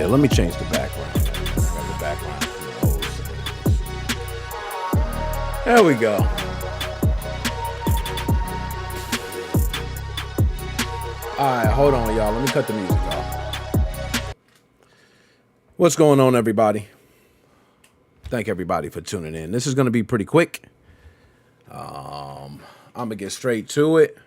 let me change the background. I got the background from the old settings. There we go. All right, hold on, y'all. Let me cut the music off. What's going on, everybody? Thank everybody for tuning in. This is going to be pretty quick. I'm going to get straight to it.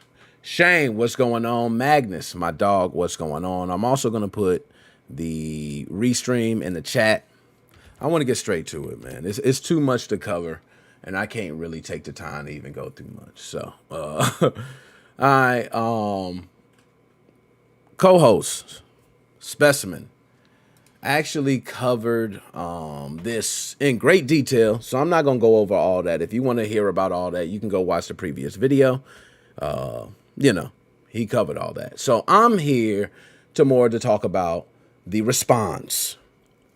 Shane, what's going on? Magnus, my dog, what's going on? I'm also going to put the restream in the chat. I want to get straight to it, man. It's too much to cover, and I can't really take the time to even go through much. So, all right. Co-host, Specimen, actually covered this in great detail, so I'm not going to go over all that. If you want to hear about all that, you can go watch the previous video. You know, he covered all that. So I'm here to talk about the response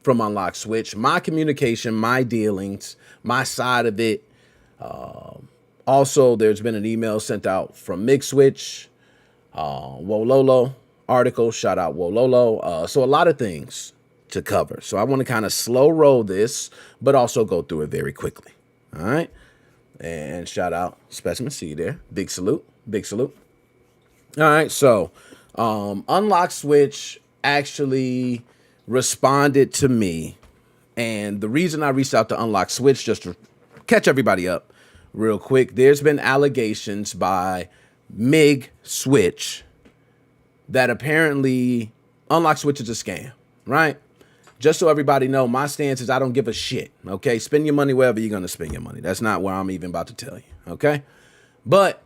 from UnlockSwitch, my communication, my dealings, my side of it. Also, there's been an email sent out from MigSwitch, Wololo article, shout out Wololo. So a lot of things to cover. So I want to kind of slow roll this, but also go through it very quickly. All right. And shout out Specimen. See you there. Big salute. Big salute. All right. So UnlockSwitch actually responded to me. And the reason I reached out to UnlockSwitch, just to catch everybody up real quick, there's been allegations by Mig Switch that apparently UnlockSwitch is a scam, right? Just so everybody know, my stance is I don't give a shit, okay? Spend your money wherever you're going to spend your money. That's not where I'm even about to tell you, okay? But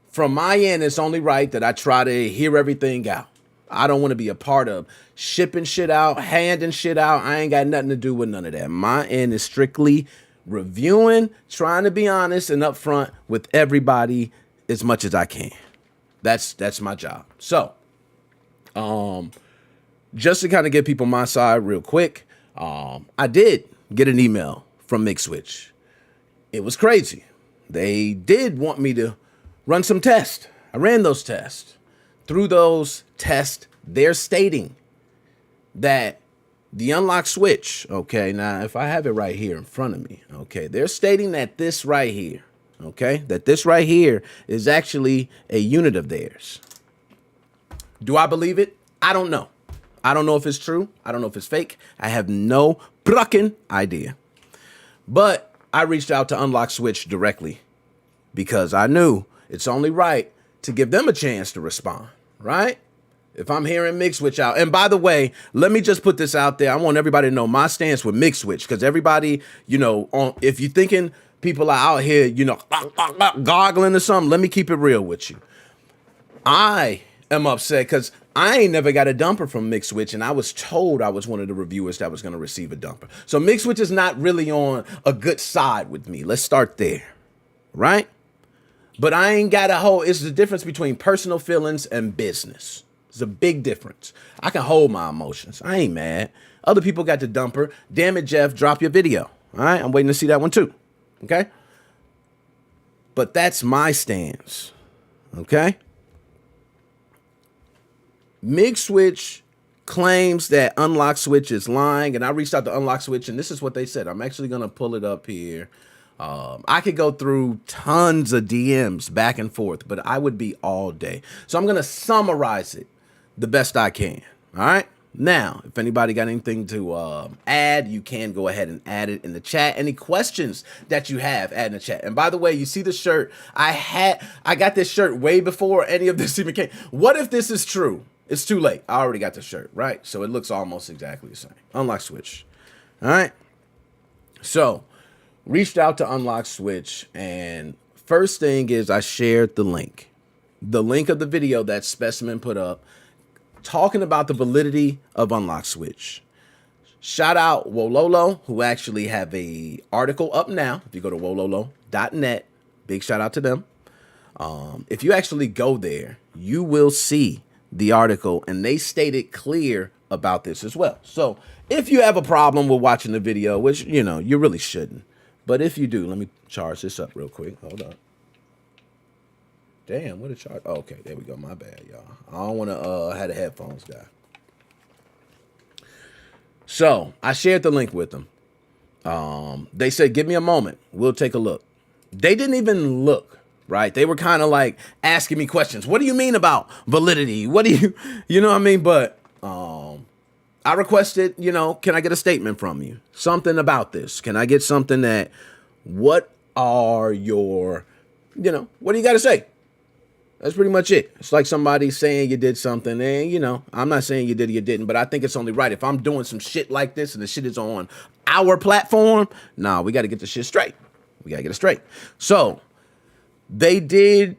from my end, it's only right that I try to hear everything out. I don't want to be a part of shipping shit out, handing shit out. I ain't got nothing to do with none of that. My end is strictly reviewing, trying to be honest and upfront with everybody as much as I can. That's my job. So, just to kind of give people my side real quick, I did get an email from MigSwitch. It was crazy. They did want me to run some tests. I ran those tests. Through those tests, they're stating that the UnlockSwitch, okay, now if I have it right here in front of me, okay, they're stating that this right here, okay, that this right here is actually a unit of theirs. Do I believe it? I don't know. I don't know if it's true. I don't know if it's fake. I have no fucking idea. But I reached out to UnlockSwitch directly because I knew it's only right to give them a chance to respond, right? If I'm hearing MigSwitch out, and by the way, let me just put this out there. I want everybody to know my stance with MigSwitch, because everybody, you know, if you're thinking people are out here, you know, goggling or something, let me keep it real with you. I am upset because I ain't never got a dumper from MigSwitch, and I was told I was one of the reviewers that was going to receive a dumper. So MigSwitch is not really on a good side with me. Let's start there, right? But I ain't got a whole, it's the difference between personal feelings and business. It's a big difference. I can hold my emotions. I ain't mad. Other people got the dumper. Damn it, Jeff, drop your video. All right, I'm waiting to see that one too. Okay? But that's my stance. Okay? MigSwitch claims that UnlockSwitch is lying, and I reached out to UnlockSwitch, and this is what they said. I'm actually going to pull it up here. I could go through tons of DMs back and forth, but I would be all day. So I'm going to summarize it the best I can. All right. Now, if anybody got anything to add, you can go ahead and add it in the chat. Any questions that you have, add in the chat. And by the way, you see the shirt. I got this shirt way before any of this even came. What if this is true? It's too late. I already got the shirt, right? So it looks almost exactly the same. UnlockSwitch. All right. So reached out to UnlockSwitch, and first thing is I shared the link of the video that Specimen put up talking about the validity of UnlockSwitch. Shout out Wololo, who actually have a article up now. If you go to wololo.net, big shout out to them. If you actually go there, you will see the article, and they stated clear about this as well. So if you have a problem with watching the video, which, you know, you really shouldn't, but if you do, let me charge this up real quick. Hold up. Damn, what a charge. Oh, okay, there we go. My bad, y'all. I don't want to have the headphones guy. So I shared the link with them. They said, give me a moment. We'll take a look. They didn't even look, right? They were kind of like asking me questions. What do you mean about validity? What do you know what I mean? But I requested, can I get a statement from you? Something about this. Can I get something what are your, what do you got to say? That's pretty much it. It's like somebody saying you did something and, I'm not saying you did or you didn't, but I think it's only right. If I'm doing some shit like this and the shit is on our platform, we got to get the shit straight. We got to get it straight. So they did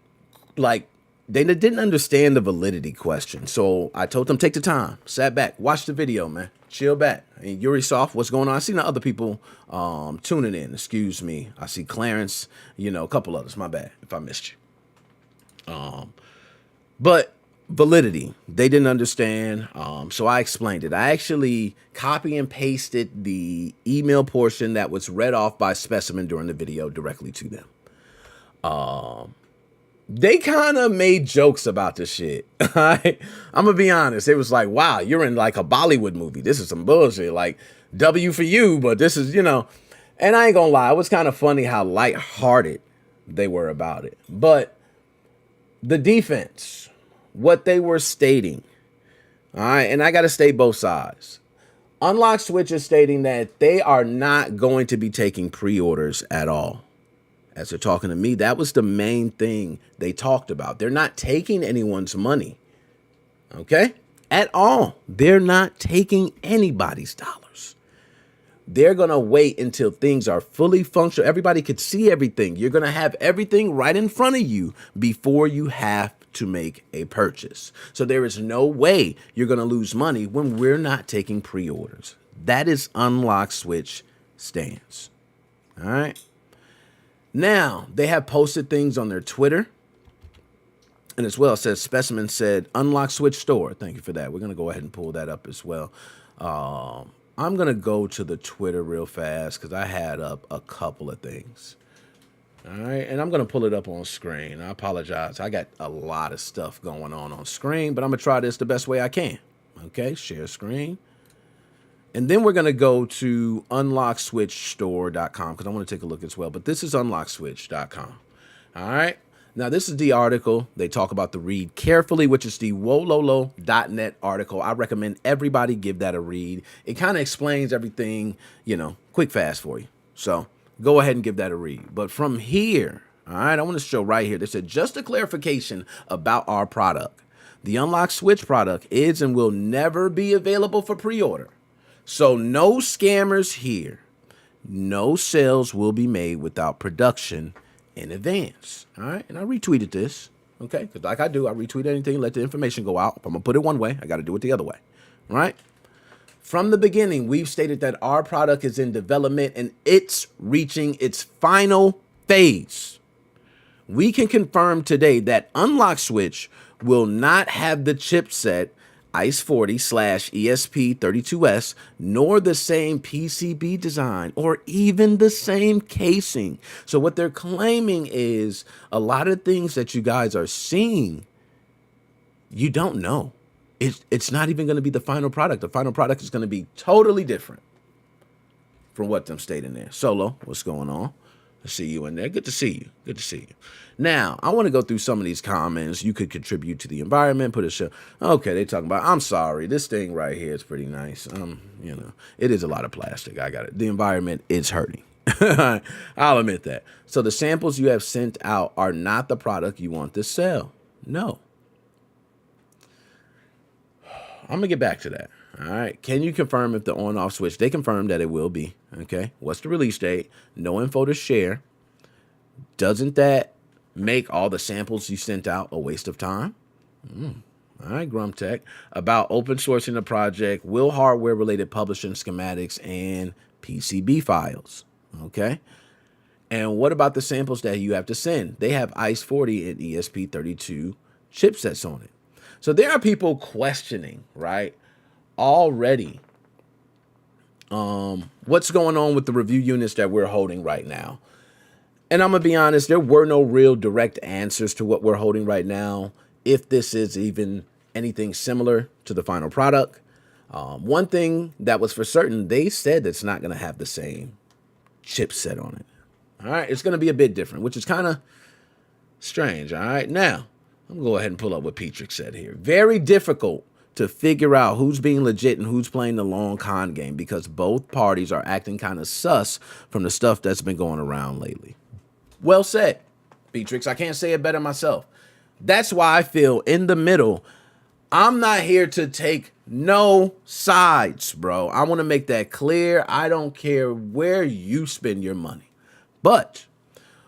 they didn't understand the validity question. So I told them, take the time, sat back, watch the video, man, chill back. And Yuri Soft, what's going on? I see the other people tuning in. Excuse me. I see Clarence, a couple others. My bad if I missed you. But validity, they didn't understand. So I explained it. I actually copy and pasted the email portion that was read off by Specimen during the video directly to them. They kind of made jokes about this shit. I'm gonna be honest. It was like, wow, you're in like a Bollywood movie. This is some bullshit. Like W for you, but this is, and I ain't gonna lie. It was kind of funny how lighthearted they were about it. But the defense, what they were stating, all right, and I got to state both sides. UnlockSwitch is stating that they are not going to be taking pre-orders at all. As they're talking to me, that was the main thing they talked about. They're not taking anyone's money, okay, at all. They're not taking anybody's dollars. They're going to wait until things are fully functional. Everybody could see everything. You're going to have everything right in front of you before you have to make a purchase. So there is no way you're going to lose money when we're not taking pre-orders. That is UnlockSwitch stance. All right. Now, they have posted things on their Twitter. And as well, it says, Specimen said, UnlockSwitch store. Thank you for that. We're going to go ahead and pull that up as well. I'm going to go to the Twitter real fast because I had up a couple of things. All right. And I'm going to pull it up on screen. I apologize. I got a lot of stuff going on screen, but I'm going to try this the best way I can. Okay. Share screen. And then we're going to go to UnlockSwitchStore.com because I want to take a look as well. But this is UnlockSwitch.com. All right. Now, this is the article. They talk about the read carefully, which is the Wololo.net article. I recommend everybody give that a read. It kind of explains everything, quick, fast for you. So go ahead and give that a read. But from here, all right, I want to show right here. They said, just a clarification about our product. The UnlockSwitch product is and will never be available for pre-order. So no scammers here. No sales will be made without production in advance. All right. And I retweeted this. Okay. Because like I do, I retweet anything, let the information go out. If I'm going to put it one way, I got to do it the other way. All right. From the beginning, we've stated that our product is in development and it's reaching its final phase. We can confirm today that UnlockSwitch will not have the chipset ICE40/ESP32S, nor the same PCB design or even the same casing. So what they're claiming is a lot of things that you guys are seeing, you don't know. It's not even going to be the final product. The final product is going to be totally different from what them stating there. Solo, what's going on? I see you in there. Good to see you. Good to see you. Now, I want to go through some of these comments. You could contribute to the environment, put a show. Okay, they talking about, I'm sorry, this thing right here is pretty nice. It is a lot of plastic. I got it. The environment is hurting. I'll admit that. So the samples you have sent out are not the product you want to sell. No. I'm going to get back to that. All right. Can you confirm if the on-off switch? They confirmed that it will be. Okay. What's the release date? No info to share. Doesn't that make all the samples you sent out a waste of time? All right, Grumtech. About open sourcing the project, will hardware-related publishing schematics and PCB files. Okay. And what about the samples that you have to send? They have ICE40 and ESP32 chipsets on it. So there are people questioning, right, already what's going on with the review units that we're holding right now. And I'm going to be honest, there were no real direct answers to what we're holding right now, if this is even anything similar to the final product. One thing that was for certain, they said it's not going to have the same chipset on it. All right, it's going to be a bit different, which is kind of strange. All right, now I'm going to go ahead and pull up what Petrick said here. Very difficult to figure out who's being legit and who's playing the long con game because both parties are acting kind of sus from the stuff that's been going around lately. Well said, Petrick. I can't say it better myself. That's why I feel in the middle. I'm not here to take no sides, bro. I want to make that clear. I don't care where you spend your money. But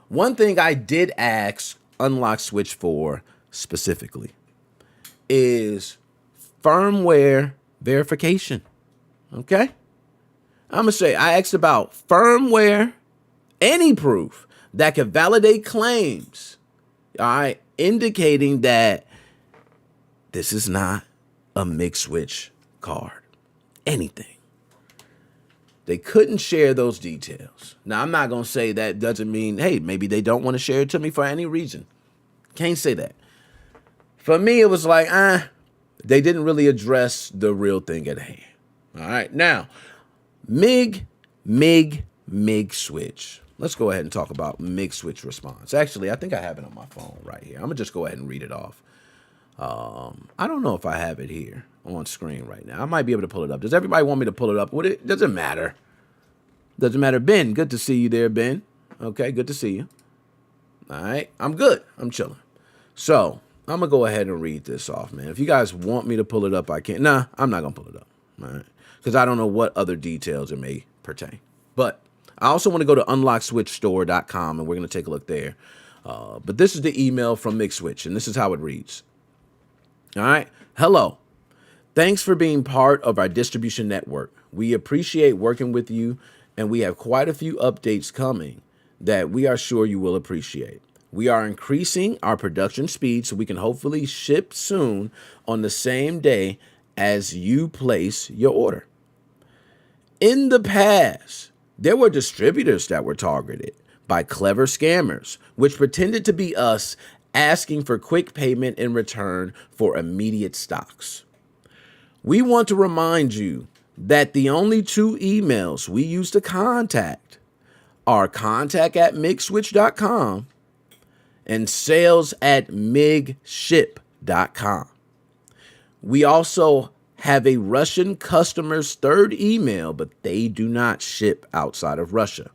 one thing I did ask UnlockSwitch for specifically is firmware verification. Okay? I'm going to say I asked about firmware, any proof that can validate claims, all right, indicating that this is not a MigSwitch card. Anything. They couldn't share those details. Now, I'm not going to say that doesn't mean, hey, maybe they don't want to share it to me for any reason. Can't say that. For me, it was like, they didn't really address the real thing at hand. All right. Now, MigSwitch. Let's go ahead and talk about MigSwitch response. Actually, I think I have it on my phone right here. I'm going to just go ahead and read it off. I don't know if I have it here on screen right now. I might be able to pull it up. Does everybody want me to pull it up? Doesn't matter. Doesn't matter. Ben, good to see you there, Ben. Okay, good to see you. All right, I'm good. I'm chilling. So I'm going to go ahead and read this off, man. If you guys want me to pull it up, I can. Nah, I'm not going to pull it up. All right, because I don't know what other details it may pertain. But I also want to go to UnlockSwitchStore.com, and we're going to take a look there. But this is the email from MigSwitch, and this is how it reads. All right. Hello. Thanks for being part of our distribution network. We appreciate working with you, and we have quite a few updates coming that we are sure you will appreciate. We are increasing our production speed so we can hopefully ship soon on the same day as you place your order. In the past, there were distributors that were targeted by clever scammers, which pretended to be us asking for quick payment in return for immediate stocks. We want to remind you that the only two emails we use to contact are contact@migswitch.com and sales@migship.com. We also have a Russian customer's third email, but they do not ship outside of Russia.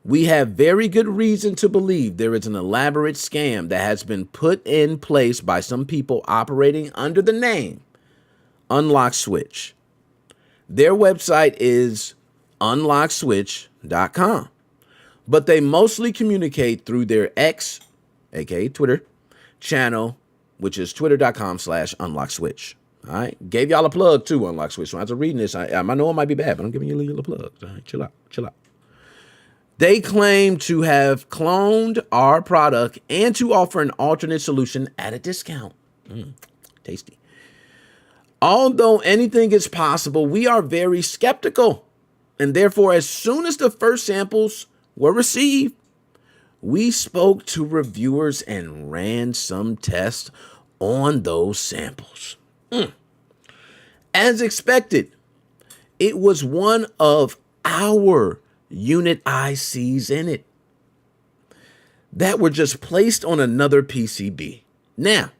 We have very good reason to believe there is an elaborate scam that has been put in place by some people operating under the name UnlockSwitch. Their website is UnlockSwitch.com, but they mostly communicate through their X, aka Twitter, channel, which is twitter.com/UnlockSwitch. All right, gave y'all a plug too, UnlockSwitch. So after reading this, I know it might be bad, but I'm giving you a little plug. All right, chill out. They claim to have cloned our product and to offer an alternate solution at a discount. Tasty. Although anything is possible, we are very skeptical. And therefore, as soon as the first samples were received, we spoke to reviewers and ran some tests on those samples. As expected, it was one of our unit ICs in it that were just placed on another PCB. Now,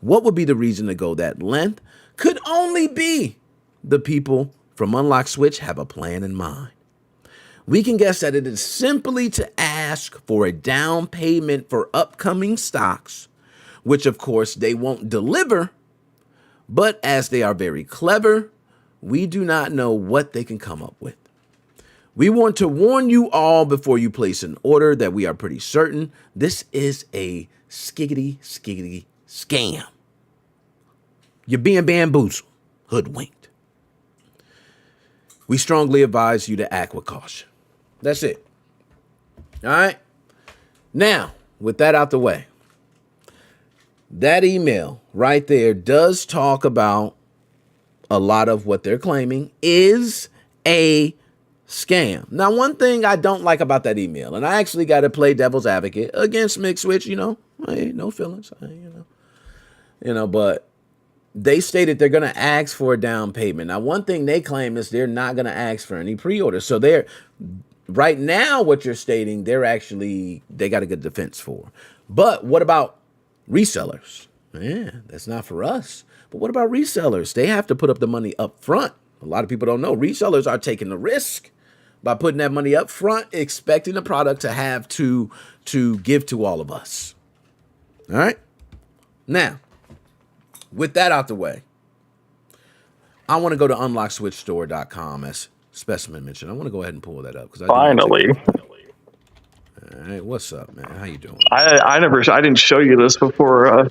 what would be the reason to go that length? Could only be the people from UnlockSwitch have a plan in mind. We can guess that it is simply to ask for a down payment for upcoming stocks, which of course they won't deliver, but as they are very clever, we do not know what they can come up with. We want to warn you all before you place an order that we are pretty certain this is a skiggity scam. You're being bamboozled, hoodwinked. We strongly advise you to act with caution. That's it. All right. Now, with that out the way, that email right there does talk about a lot of what they're claiming is a scam. Now, one thing I don't like about that email, and I actually got to play devil's advocate against MigSwitch, hey, no feelings, but they stated they're going to ask for a down payment. Now, one thing they claim is they're not going to ask for any pre-orders. So they're right now what you're stating, they got a good defense for. But what about resellers? Yeah, that's not for us. But what about resellers? They have to put up the money up front. A lot of people don't know. Resellers are taking the risk by putting that money up front, expecting the product to have to give to all of us. All right? Now, with that out the way, I want to go to UnlockSwitchStore.com, as Specimen mentioned. I want to go ahead and pull that up. Finally. All right, what's up, man? How you doing? I didn't show you this before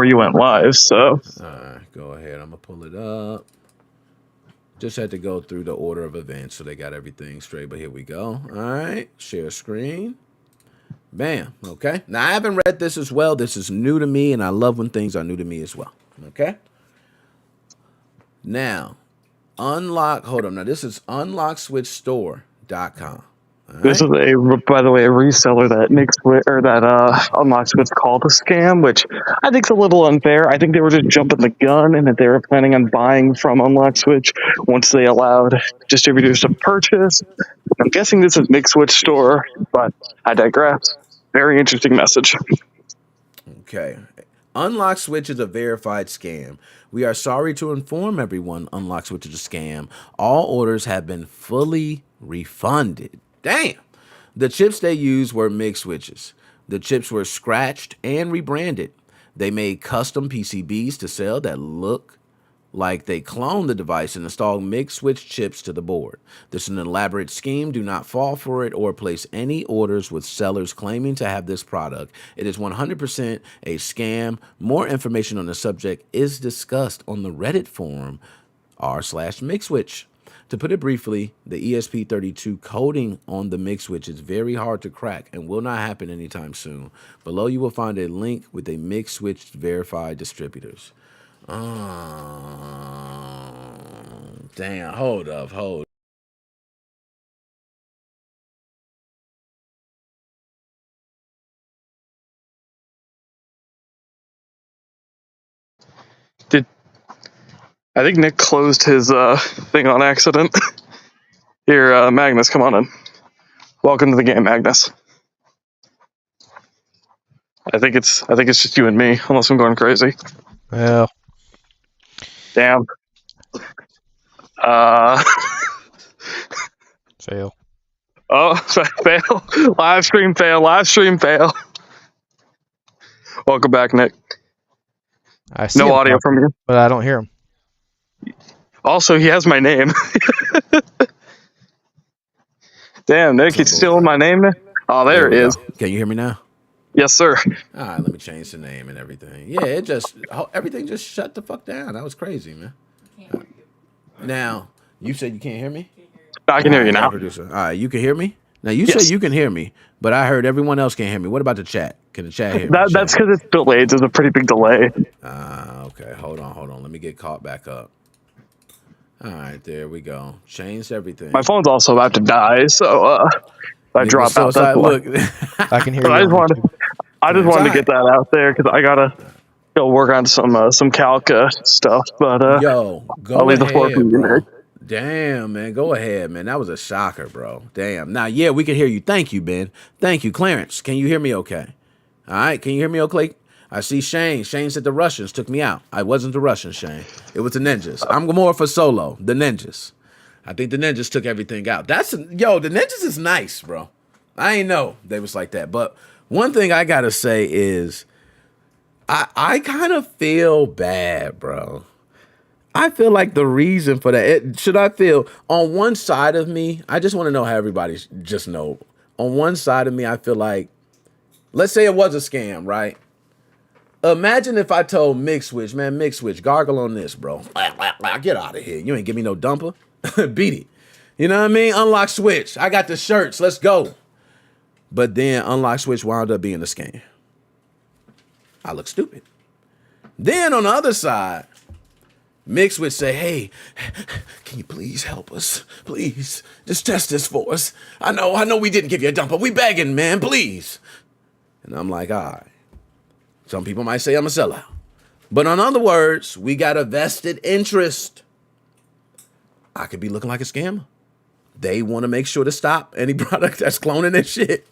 you went live, so. All right, go ahead. I'm going to pull it up. Just had to go through the order of events, so they got everything straight, but here we go. All right, share screen. Bam, okay. Now, I haven't read this as well. This is new to me, and I love when things are new to me as well, okay? Now, hold on. Now, this is UnlockSwitchStore.com. Right. This is by the way, a reseller that UnlockSwitch called a scam, which I think is a little unfair. I think they were just jumping the gun, and that they were planning on buying from UnlockSwitch once they allowed distributors to purchase. I'm guessing this is MigSwitch store, but I digress. Very interesting message. Okay. UnlockSwitch is a verified scam. We are sorry to inform everyone UnlockSwitch is a scam. All orders have been fully refunded. Damn. The chips they used were Mig Switches. The chips were scratched and rebranded. They made custom PCBs to sell that look like they cloned the device and installed Mig Switch chips to the board. This is an elaborate scheme. Do not fall for it or place any orders with sellers claiming to have this product. It is 100% a scam. More information on the subject is discussed on the Reddit forum r/MigSwitch. To put it briefly, the ESP32 coding on the Mig Switch is very hard to crack and will not happen anytime soon. Below you will find a link with a Mig Switch verified distributors. Damn, hold up. I think Nick closed his thing on accident. Here, Magnus, come on in. Welcome to the game, Magnus. I think it's just you and me, unless I'm going crazy. Well, damn. Fail. Oh, fail. Live stream fail. Welcome back, Nick. I see no audio from you, but I don't hear him. Also, he has my name. Damn, Nick, he's stealing my name now? Oh, there it is. Can you hear me now? Yes, sir. All right, let me change the name and everything. Yeah, everything just shut the fuck down. That was crazy, man. Now, you said you can't hear me? I can hear you now. Producer. All right, you can hear me? Now, you said you can hear me, but I heard everyone else can't hear me. What about the chat? Can the chat hear me? That's because it's delayed. There's a pretty big delay. Okay. Hold on. Let me get caught back up. All right, there we go. Changed everything. My phone's also about to die, so I drop out. Look, I can hear but you. I just wanted to get that out there because I gotta go work on some calc stuff. But I'll leave the floor for you, Nick. Damn, man. Go ahead, man. That was a shocker, bro. Damn. Now, yeah, we can hear you. Thank you, Ben. Thank you, Clarence. Can you hear me okay? All right. Can you hear me okay? I see Shane. Shane said the Russians took me out. I wasn't the Russians, Shane. It was the ninjas. I'm more for solo. The ninjas. I think the ninjas took everything out. The ninjas is nice, bro. I ain't know they was like that. But one thing I got to say is I kind of feel bad, bro. I feel like the reason for that, should I feel on one side of me, I just want to know how everybody just know. On one side of me, I feel like, let's say it was a scam, right? Imagine if I told MigSwitch, man, MigSwitch, gargle on this, bro. Get out of here. You ain't give me no dumper. Beat it. You know what I mean? UnlockSwitch. I got the shirts. Let's go. But then UnlockSwitch wound up being a scam. I look stupid. Then on the other side, MigSwitch say, hey, can you please help us? Please, just test this for us. I know we didn't give you a dump, but we begging, man, please. And I'm like, all right. Some people might say I'm a sellout. But in other words, we got a vested interest. I could be looking like a scammer. They want to make sure to stop any product that's cloning their shit.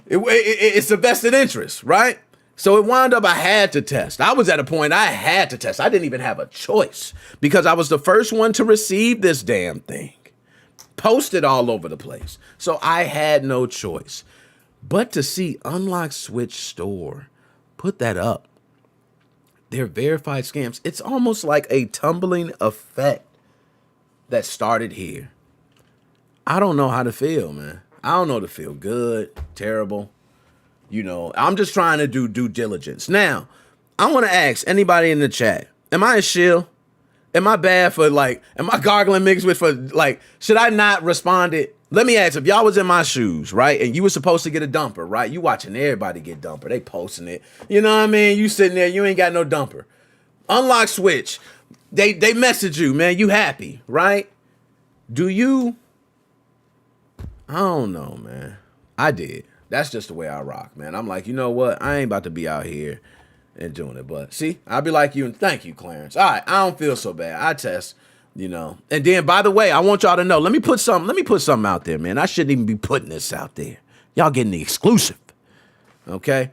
It's a vested interest, right? So it wound up I had to test. I was at a point I had to test. I didn't even have a choice because I was the first one to receive this damn thing. Posted all over the place. So I had no choice. But to see UnlockSwitch store put that up, they're verified scams. It's almost like a tumbling effect that started here. I don't know how to feel, man. I don't know to feel good, terrible. You know, I'm just trying to do due diligence. Now, I want to ask anybody in the chat, am I a shill? Am I bad for am I gargling MigSwitch for should I not respond it? Let me ask, if y'all was in my shoes, right? And you were supposed to get a dumper, right? You watching everybody get dumper. They posting it. You know what I mean? You sitting there, you ain't got no dumper. UnlockSwitch. They message you, man. You happy, right? Do you? I don't know, man. I did. That's just the way I rock, man. I'm like, you know what? I ain't about to be out here and doing it. But see, I'll be like you, and thank you, Clarence. All right, I don't feel so bad. I test, And then, by the way, I want y'all to know. Let me put something out there, man. I shouldn't even be putting this out there. Y'all getting the exclusive, okay?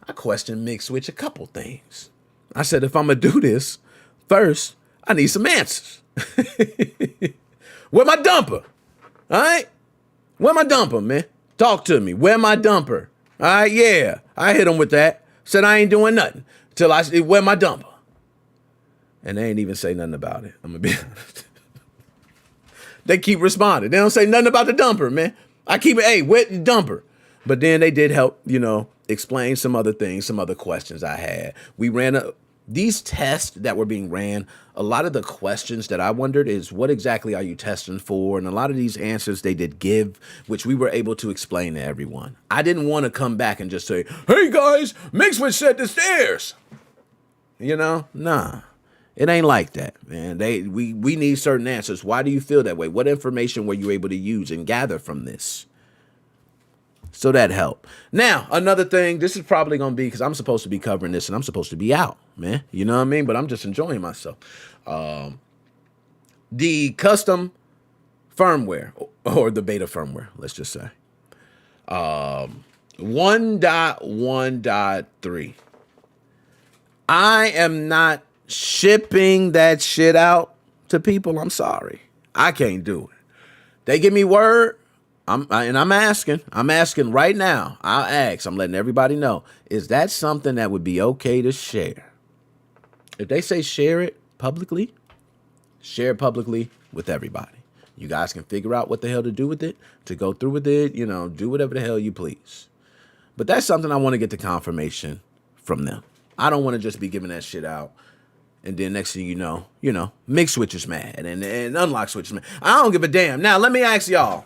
I questioned MigSwitch a couple things. I said, if I'm gonna do this, first I need some answers. Where my dumper? All right. Where my dumper, man? Talk to me. Where my dumper? All right, yeah. I hit him with that. Said I ain't doing nothing till I said, where my dumper? And they ain't even say nothing about it. I'm going to be honest. They keep responding. They don't say nothing about the dumper, man. I keep it, hey, where the dumper? But then they did help, explain some other things, some other questions I had. We ran these tests that were being ran. A lot of the questions that I wondered is what exactly are you testing for? And a lot of these answers they did give, which we were able to explain to everyone. I didn't want to come back and just say, hey guys, MigSwitch said the stairs. Nah. It ain't like that, man. We need certain answers. Why do you feel that way? What information were you able to use and gather from this? So that helped. Now, another thing, this is probably going to be because I'm supposed to be covering this and I'm supposed to be out, man. You know what I mean? But I'm just enjoying myself. The custom firmware or the beta firmware, let's just say. 1.1.3. I am not shipping that shit out to people. I'm sorry. I can't do it. They give me word. I'm asking right now. I'll ask. I'm letting everybody know. Is that something that would be okay to share? If they say share it publicly with everybody. You guys can figure out what the hell to do with it, to go through with it, do whatever the hell you please. But that's something I want to get the confirmation from them. I don't want to just be giving that shit out. And then next thing you know, MigSwitch is mad and UnlockSwitch is mad. I don't give a damn. Now, let me ask y'all.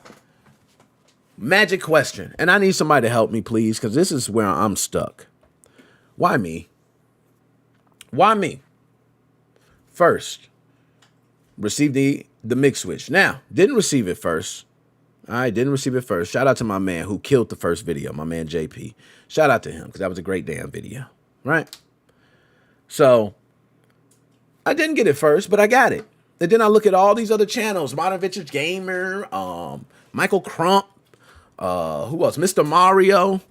Magic question. And I need somebody to help me, please, because this is where I'm stuck. Why me? Why me? First, received the MigSwitch. Now, didn't receive it first. I didn't receive it first. Shout out to my man who killed the first video, my man JP. Shout out to him because that was a great damn video, right? So, I didn't get it first, but I got it. And then I look at all these other channels, Modern Vintage Gamer, Michael Crump, who else? Mr. Mario,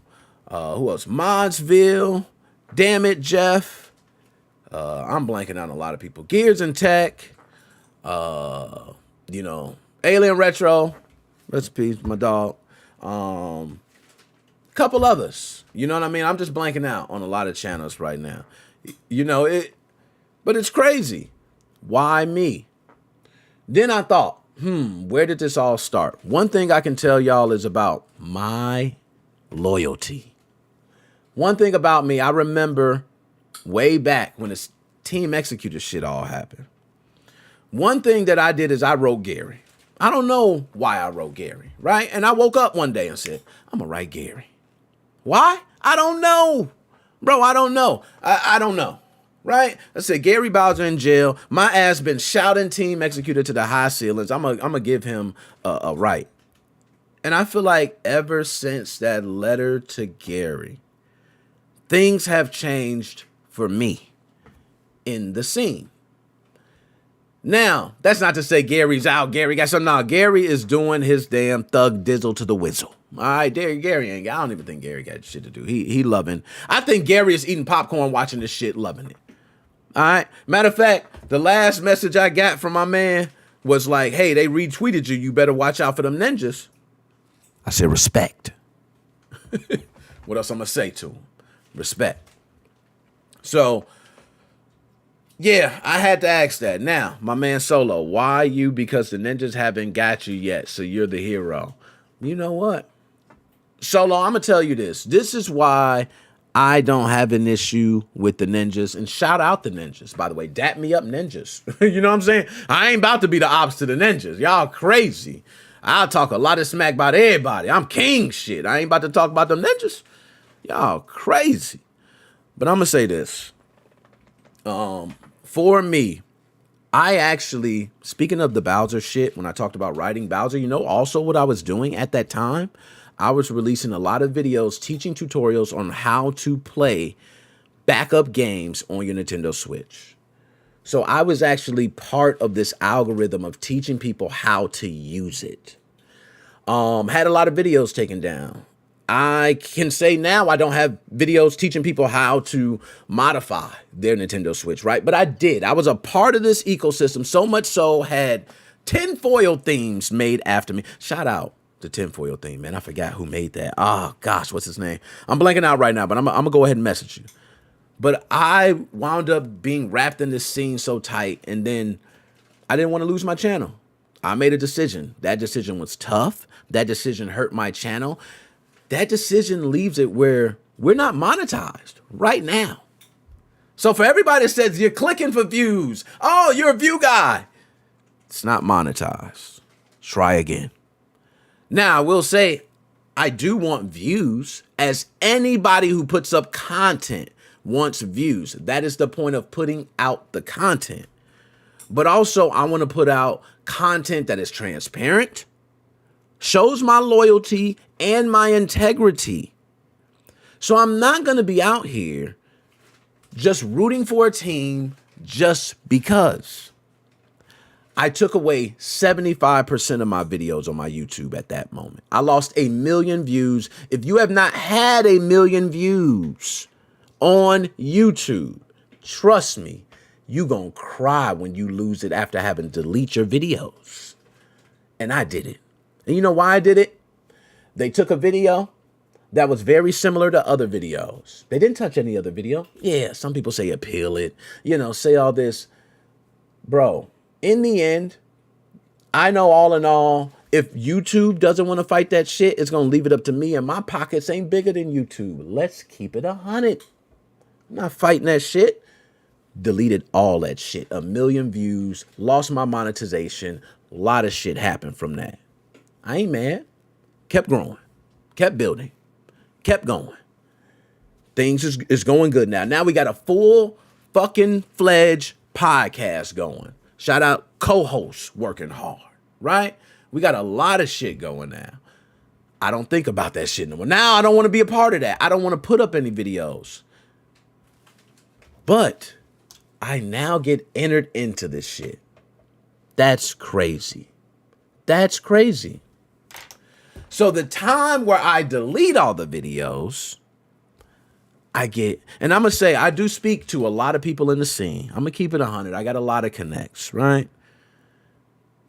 who else? Modsville, Damn It Jeff. I'm blanking out on a lot of people. Gears and Tech, Alien Retro, recipes, my dog. Couple others. You know what I mean? I'm just blanking out on a lot of channels right now. But it's crazy. Why me? Then I thought, where did this all start? One thing I can tell y'all is about my loyalty. One thing about me, I remember way back when this Team Executor shit all happened. One thing that I did is I wrote Gary. I don't know why I wrote Gary, right? And I woke up one day and said, I'm going to write Gary. Why? I don't know. Bro, I don't know. I don't know. Right? I said, Gary Bowser in jail. My ass been shouting Team Executor to the high ceilings. I'm gonna give him a right. And I feel like ever since that letter to Gary, things have changed for me in the scene. Now, that's not to say Gary's out. Gary got something. No, Gary is doing his damn thug dizzle to the whizzle. All right, Gary ain't. I don't even think Gary got shit to do. He loving. I think Gary is eating popcorn, watching this shit, loving it. All right. Matter of fact, the last message I got from my man was like, "Hey, they retweeted you. You better watch out for them ninjas." I said, "Respect." What else I'm gonna say to him? Respect. So. Yeah, I had to ask that. Now, my man Solo, why you? Because the ninjas haven't got you yet, so you're the hero. You know what? Solo, I'm going to tell you this. This is why I don't have an issue with the ninjas. And shout out the ninjas, by the way. Dap me up, ninjas. You know what I'm saying? I ain't about to be the ops to the ninjas. Y'all crazy. I'll talk a lot of smack about everybody. I'm king shit. I ain't about to talk about them ninjas. Y'all crazy. But I'm going to say this. For me, I actually, speaking of the Bowser shit, when I talked about writing Bowser, you know, also what I was doing at that time, I was releasing a lot of videos, teaching tutorials on how to play backup games on your Nintendo Switch. So I was actually part of this algorithm of teaching people how to use it. Had a lot of videos taken down. I can say now I don't have videos teaching people how to modify their Nintendo Switch, right? But I did. I was a part of this ecosystem, so much so had tinfoil themes made after me. Shout out to tinfoil theme, man. I forgot who made that. Oh, gosh, what's his name? I'm blanking out right now, but I'm going to go ahead and message you. But I wound up being wrapped in this scene so tight, and then I didn't want to lose my channel. I made a decision. That decision was tough. That decision hurt my channel. That decision leaves it where we're not monetized right now. So for everybody that says you're clicking for views, oh, you're a view guy, it's not monetized. Try again. Now, I will say I do want views, as anybody who puts up content wants views. That is the point of putting out the content. But also, I want to put out content that is transparent, shows my loyalty and my integrity. So I'm not going to be out here just rooting for a team just because. I took away 75% of my videos on my YouTube at that moment. I lost 1 million views. If you have not had 1 million views on YouTube, trust me, you gonna cry when you lose it after having to delete your videos. And I did it. And you know why I did it? They took a video that was very similar to other videos. They didn't touch any other video. Yeah, some people say appeal it, say all this. Bro, in the end, I know all in all, if YouTube doesn't want to fight that shit, it's going to leave it up to me, and my pockets ain't bigger than YouTube. Let's keep it 100. I'm not fighting that shit. Deleted all that shit. 1 million views, lost my monetization. A lot of shit happened from that. I ain't mad. Kept growing, kept building, kept going. Things is going good now. Now we got a full fucking fledged podcast going. Shout out co-hosts working hard, right? We got a lot of shit going now. I don't think about that shit no more. Now I don't want to be a part of that. I don't want to put up any videos. But I now get entered into this shit. That's crazy. That's crazy. So the time where I delete all the videos, I get, and I'm going to say, I do speak to a lot of people in the scene. I'm going to keep it 100. I got a lot of connects, right?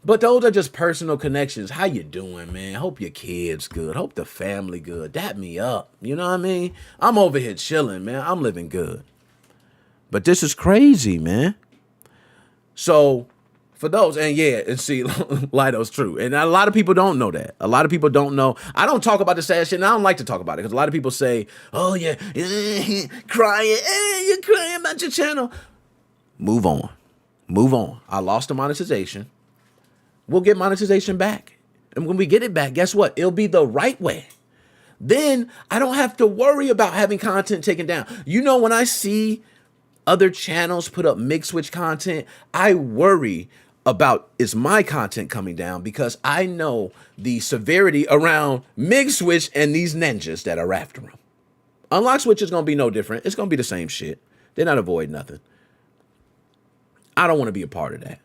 But those are just personal connections. How you doing, man? Hope your kid's good. Hope the family good. Dap me up. You know what I mean? I'm over here chilling, man. I'm living good. But this is crazy, man. So for those, and yeah, and see, Lido's true. And a lot of people don't know that. A lot of people don't know. I don't talk about the sad shit, and I don't like to talk about it because a lot of people say, oh, yeah, crying. You're crying about your channel. Move on. Move on. I lost the monetization. We'll get monetization back. And when we get it back, guess what? It'll be the right way. Then I don't have to worry about having content taken down. You know, when I see other channels put up MigSwitch content, I worry about, is my content coming down? Because I know the severity around MigSwitch and these ninjas that are after them. UnlockSwitch is going to be no different. It's going to be the same shit. They're not avoiding nothing. I don't want to be a part of that.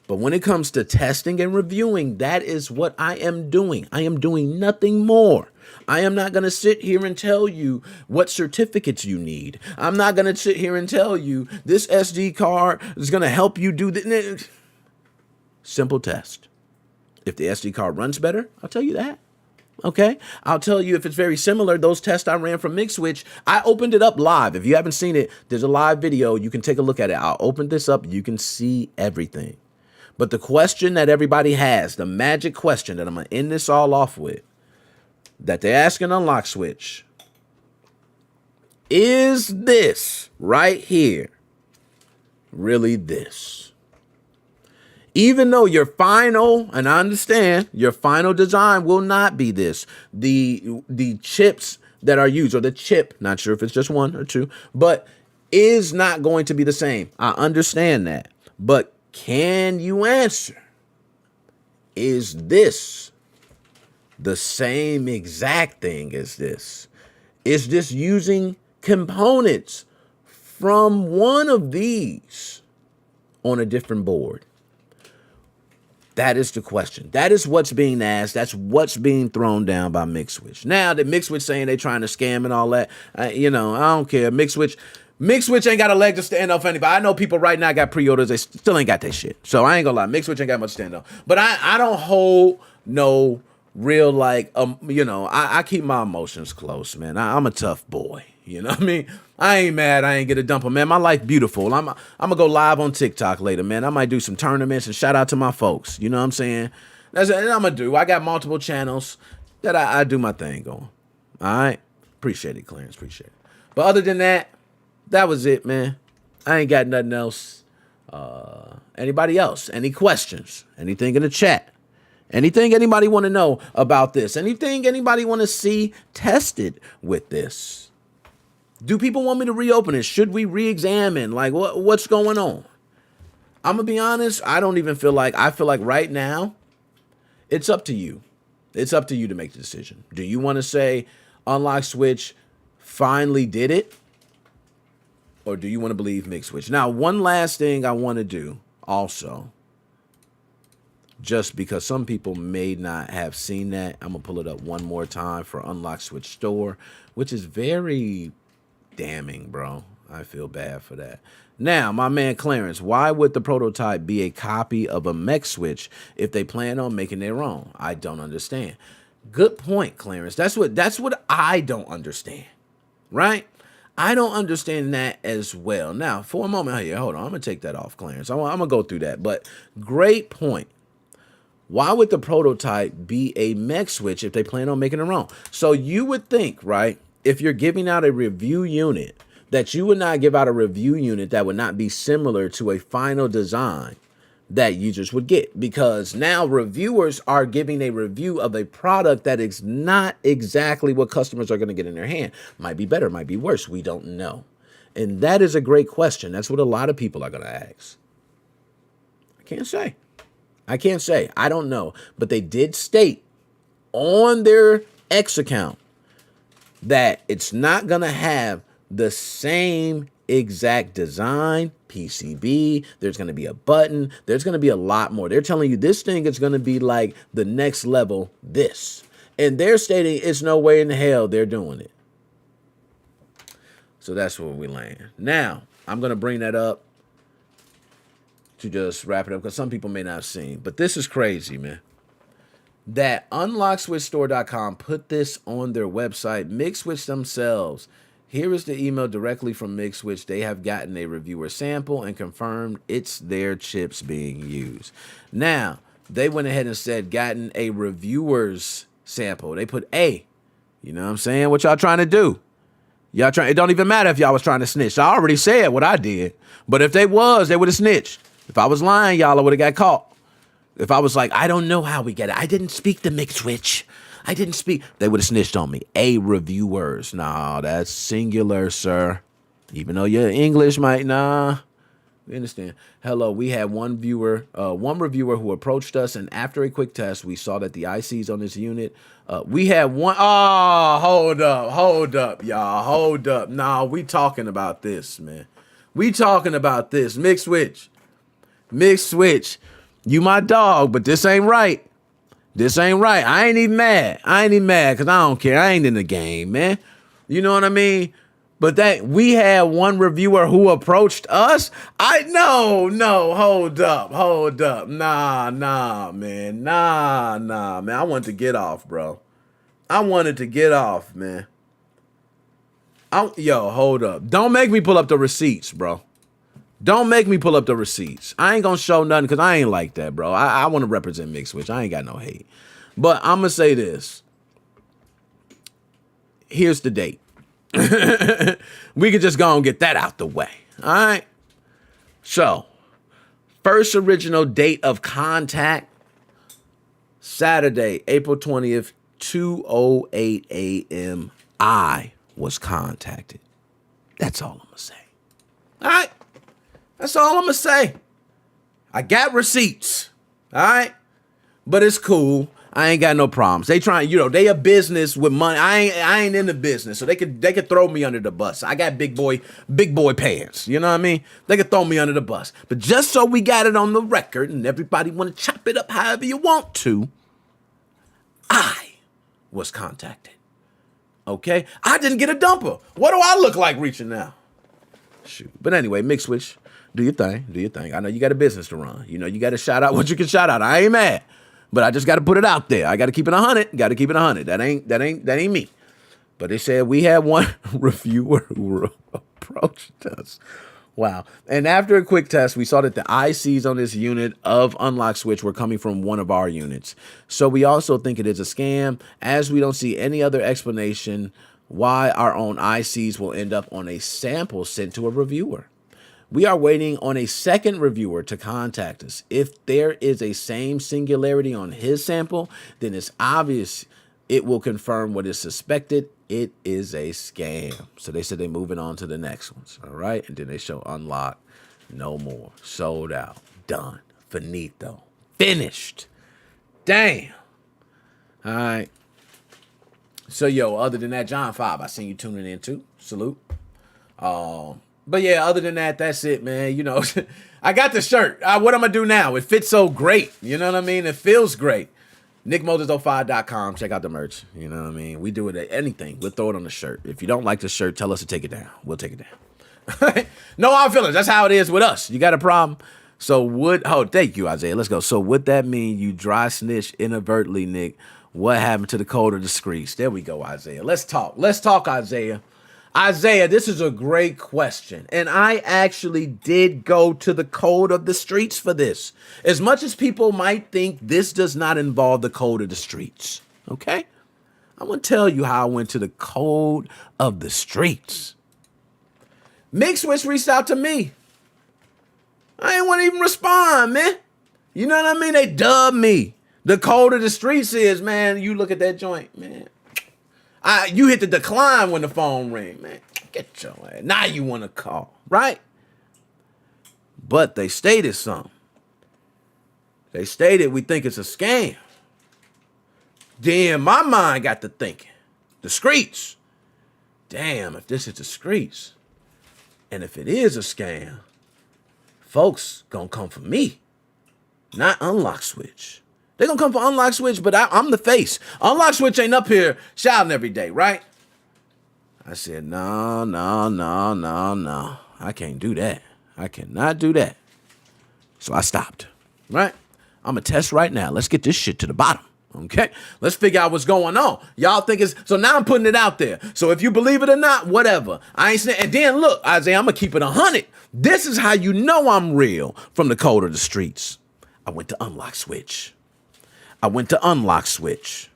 But when it comes to testing and reviewing, that is what I am doing. I am doing nothing more. I am not going to sit here and tell you what certificates you need. I'm not going to sit here and tell you this SD card is going to help you do this. Simple test. If the SD card runs better, I'll tell you that. Okay, I'll tell you if it's very similar. Those tests I ran from MigSwitch, I opened it up live. If you haven't seen it, there's a live video. You can take a look at it. I'll open this up. You can see everything. But the question that everybody has, the magic question that I'm going to end this all off with, that they ask in UnlockSwitch, is this right here really this? Even though your final, and I understand, your final design will not be this. The chips that are used, or the chip, not sure if it's just one or two, but is not going to be the same. I understand that. But can you answer? Is this the same exact thing as this? Is this using components from one of these on a different board? That is the question. That is what's being asked. That's what's being thrown down by MigSwitch. Now, the MigSwitch saying they're trying to scam and all that, I don't care. MigSwitch ain't got a leg to stand up for anybody. I know people right now got pre-orders. They still ain't got that shit. So I ain't gonna lie. MigSwitch ain't got much to stand up. But I don't hold no real, I keep my emotions close, man. I'm a tough boy. You know what I mean? I ain't mad. I ain't get a dumper, man. My life beautiful. I'm gonna go live on TikTok later, man. I might do some tournaments and shout out to my folks. You know what I'm saying? That's what I'm gonna do. I got multiple channels that I do my thing on. All right? Appreciate it, Clarence. Appreciate it. But other than that, that was it, man. I ain't got nothing else. Anybody else? Any questions? Anything in the chat? Anything anybody want to know about this? Anything anybody want to see tested with this? Do people want me to reopen it? Should we re-examine? Like, what's going on? I'm going to be honest. I feel like right now, it's up to you. It's up to you to make the decision. Do you want to say UnlockSwitch finally did it? Or do you want to believe MigSwitch? Now, one last thing I want to do also, just because some people may not have seen that, I'm going to pull it up one more time for UnlockSwitch Store, which is very damning, bro. I feel bad for that. Now, my man Clarence, why would the prototype be a copy of a MigSwitch if they plan on making their own? I don't understand. Good point, Clarence. That's what I don't understand, right? I don't understand that as well. Now, for a moment here, hold on. I'm going to take that off, Clarence. I'm going to go through that. But great point. Why would the prototype be a MigSwitch if they plan on making their own? So you would think, right, if you're giving out a review unit, that you would not give out a review unit that would not be similar to a final design that users would get, because now reviewers are giving a review of a product that is not exactly what customers are going to get in their hand. Might be better, might be worse. We don't know. And that is a great question. That's what a lot of people are going to ask. I can't say. I don't know. But they did state on their X account that it's not going to have the same exact design, PCB, there's going to be a button, there's going to be a lot more. They're telling you this thing is going to be like the next level this. And they're stating it's no way in hell they're doing it. So that's where we land. Now, I'm going to bring that up to just wrap it up because some people may not have seen. But this is crazy, man. That UnlockSwitchStore.com put this on their website. MigSwitch themselves. Here is the email directly from MigSwitch. They have gotten a reviewer sample and confirmed it's their chips being used. Now, they went ahead and said gotten a reviewer's sample. They put A. You know what I'm saying? What y'all trying to do? It don't even matter if y'all was trying to snitch. I already said what I did. But if they would have snitched. If I was lying, y'all would have got caught. If I was like, I don't know how we get it. I didn't speak to MigSwitch. I didn't speak. They would have snitched on me. A reviewers. Nah, that's singular, sir. Even though your English might, nah. We understand. Hello, we had one reviewer who approached us, and after a quick test, we saw that the ICs on this unit, we had one. Oh, hold up, y'all. Hold up. Nah, we talking about this, man. We talking about this. MigSwitch. MigSwitch. You my dog, but this ain't right. This ain't right. I ain't even mad. I ain't even mad because I don't care. I ain't in the game, man. You know what I mean? But that we had one reviewer who approached us. No, hold up. Nah, man. I wanted to get off, bro. I wanted to get off, man. Yo, hold up. Don't make me pull up the receipts, bro. Don't make me pull up the receipts. I ain't gonna show nothing because I ain't like that, bro. I want to represent MigSwitch. I ain't got no hate. But I'm gonna say this. Here's the date. We could just go and get that out the way. All right. So, first original date of contact, Saturday, April 20th, 2:08 a.m. I was contacted. That's all I'm gonna say. All right. That's all I'm gonna say. I got receipts. All right. But it's cool. I ain't got no problems. They trying, they a business with money. I ain't in the business, so they could throw me under the bus. I got big boy pants. You know what I mean? They could throw me under the bus. But just so we got it on the record, and everybody want to chop it up however you want to, I was contacted. Okay, I didn't get a dumper. What do I look like reaching now? Shoot. But anyway, MigSwitch, do your thing. Do your thing. I know you got a business to run. You got to shout out what you can shout out. I ain't mad. But I just got to put it out there. I got to keep it 100. Got to keep it 100. That ain't me. But they said we had one reviewer who approached us. Wow. And after a quick test, we saw that the ICs on this unit of UnlockSwitch were coming from one of our units. So we also think it is a scam, as we don't see any other explanation why our own ICs will end up on a sample sent to a reviewer. We are waiting on a second reviewer to contact us. If there is a same singularity on his sample, then it's obvious it will confirm what is suspected. It is a scam. So they said they're moving on to the next ones. All right. And then they show unlock. No more. Sold out. Done. Finito. Finished. Damn. All right. So, other than that, John 5, I seen you tuning in too. Salute. But yeah, other than that, that's it, man. I got the shirt. What I'm going to do now? It fits so great. You know what I mean? It feels great. NickMoses05.com. Check out the merch. You know what I mean? We do it at anything. We'll throw it on the shirt. If you don't like the shirt, tell us to take it down. We'll take it down. No hard feelings. That's how it is with us. You got a problem? So thank you, Isaiah. Let's go. So would that mean you dry snitch inadvertently, Nick? What happened to the code of the streets? There we go, Isaiah. Let's talk, Isaiah. Isaiah, this is a great question. And I actually did go to the code of the streets for this. As much as people might think this does not involve the code of the streets. Okay? I'm going to tell you how I went to the code of the streets. MigSwitch reached out to me. I ain't want to even respond, man. You know what I mean? They dubbed me. The code of the streets is, man, you look at that joint, man. You hit the decline when the phone ring, man. Get your ass. Now you want to call, right? But they stated something. They stated we think it's a scam. Then my mind got to thinking. The streets. Damn, if this is the streets, and if it is a scam, folks gonna come for me, not UnlockSwitch. They're going to come for UnlockSwitch, but I'm the face. UnlockSwitch ain't up here shouting every day, right? I said, no. I can't do that. I cannot do that. So I stopped, right? I'm going to test right now. Let's get this shit to the bottom, okay? Let's figure out what's going on. Y'all think it's... So now I'm putting it out there. So if you believe it or not, whatever. I ain't saying... And then look, Isaiah, I'm going to keep it 100. This is how you know I'm real from the code of the streets. I went to UnlockSwitch. I went to UnlockSwitch.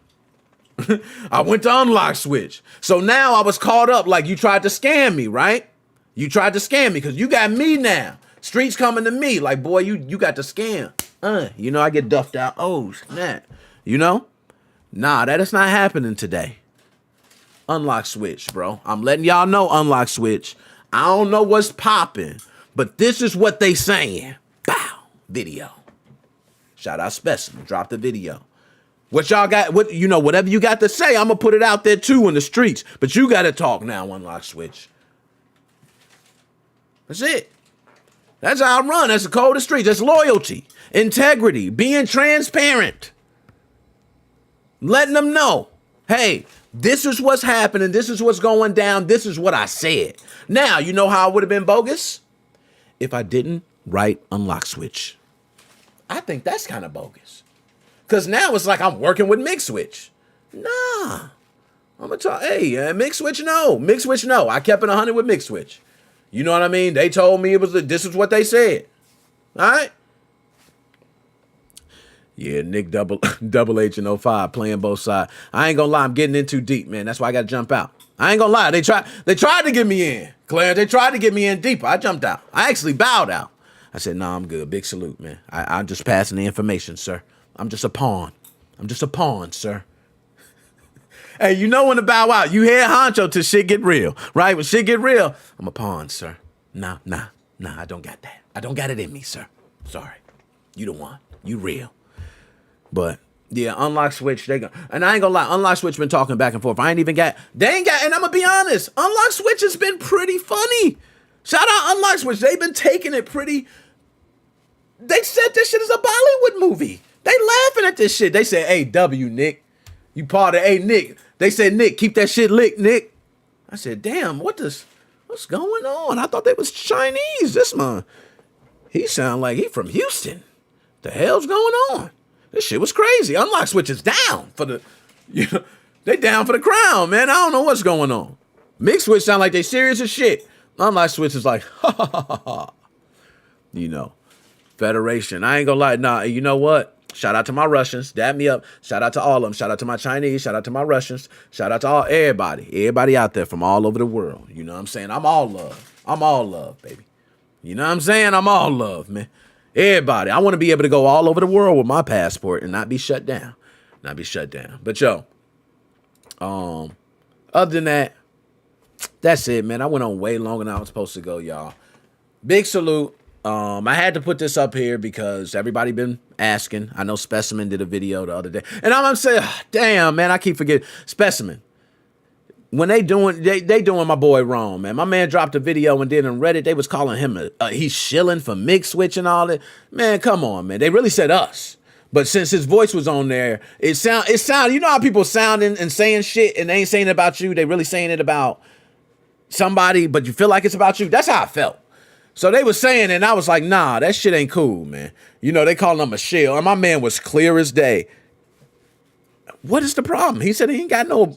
So now I was caught up like you tried to scam me, right? You tried to scam me because you got me now. Streets coming to me like, boy, you got the scam. I get duffed out. Oh, snap. Nah, that is not happening today. UnlockSwitch, bro. I'm letting y'all know UnlockSwitch. I don't know what's popping, but this is what they saying. Bow. Video. Shout out Specimen. Drop the video. What y'all got? Whatever you got to say, I'm gonna put it out there too in the streets. But you got to talk now, UnlockSwitch. That's it. That's how I run. That's the code of the streets. That's loyalty, integrity, being transparent, letting them know, hey, this is what's happening. This is what's going down. This is what I said. Now, you know how I would have been bogus? If I didn't write UnlockSwitch. I think that's kind of bogus. Because now it's like I'm working with MigSwitch. Nah. I'm going to talk, hey, MigSwitch, no. MigSwitch, no. I kept it 100 with MigSwitch. You know what I mean? They told me this is what they said. All right? Yeah, Nick double H and 05 playing both sides. I ain't gonna lie, I'm getting in too deep, man. That's why I gotta jump out. I ain't gonna lie. They tried to get me in. Claire, they tried to get me in deeper. I jumped out. I actually bowed out. I said, nah, I'm good. Big salute, man. I'm just passing the information, sir. I'm just a pawn. I'm just a pawn, sir. Hey, you know when to bow out. You head honcho till shit get real, right? When shit get real, I'm a pawn, sir. Nah, I don't got that. I don't got it in me, sir. Sorry. You the one. You real. But yeah, UnlockSwitch, and I ain't gonna lie, UnlockSwitch been talking back and forth. They ain't got, and I'm gonna be honest, UnlockSwitch has been pretty funny. Shout out UnlockSwitch. They've been taking it pretty. They said this shit is a Bollywood movie. They laughing at this shit. They said, hey, W, Nick. You part of, hey, Nick. They said, Nick, keep that shit lit, Nick. I said, damn, what's going on? I thought they was Chinese. This man, he sound like he from Houston. The hell's going on? This shit was crazy. UnlockSwitch is down for the, they down for the crown, man. I don't know what's going on. MigSwitch sound like they serious as shit. UnlockSwitch is like, ha, ha, ha, ha, ha. Federation. I ain't gonna lie. Nah, you know what? Shout out to my Russians. Dab me up. Shout out to all of them. Shout out to my Chinese. Shout out to my Russians. Shout out to everybody out there from all over the world. You know what I'm saying? I'm all love. I'm all love, baby. You know what I'm saying? I'm all love, man. Everybody. I want to be able to go all over the world with my passport and not be shut down. But yo, other than that, that's it, man. I went on way longer than I was supposed to go, y'all. Big salute. I had to put this up here because everybody been asking. I know Specimen did a video the other day. And I'm saying, damn, man, I keep forgetting. Specimen. When they doing my boy wrong, man. My man dropped a video and then on Reddit, they was calling him he's shilling for MigSwitch and all that. Man, come on, man. They really said us. But since his voice was on there, it sound, you know how people sounding and saying shit and they ain't saying it about you. They really saying it about somebody, but you feel like it's about you. That's how I felt. So they was saying, and I was like, nah, that shit ain't cool, man. They calling him a shill. And my man was clear as day. What is the problem? He said he ain't got no.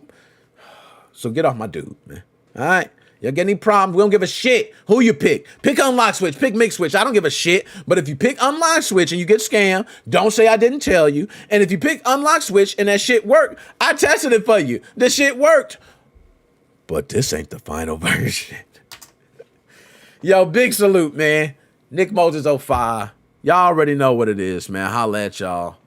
So get off my dude, man. All right? You get any problems? We don't give a shit who you pick. Pick UnlockSwitch. Pick MigSwitch. I don't give a shit. But if you pick UnlockSwitch and you get scammed, don't say I didn't tell you. And if you pick UnlockSwitch and that shit worked, I tested it for you. The shit worked. But this ain't the final version. Yo, big salute, man. Nick Moses 05. Y'all already know what it is, man. Holla at y'all.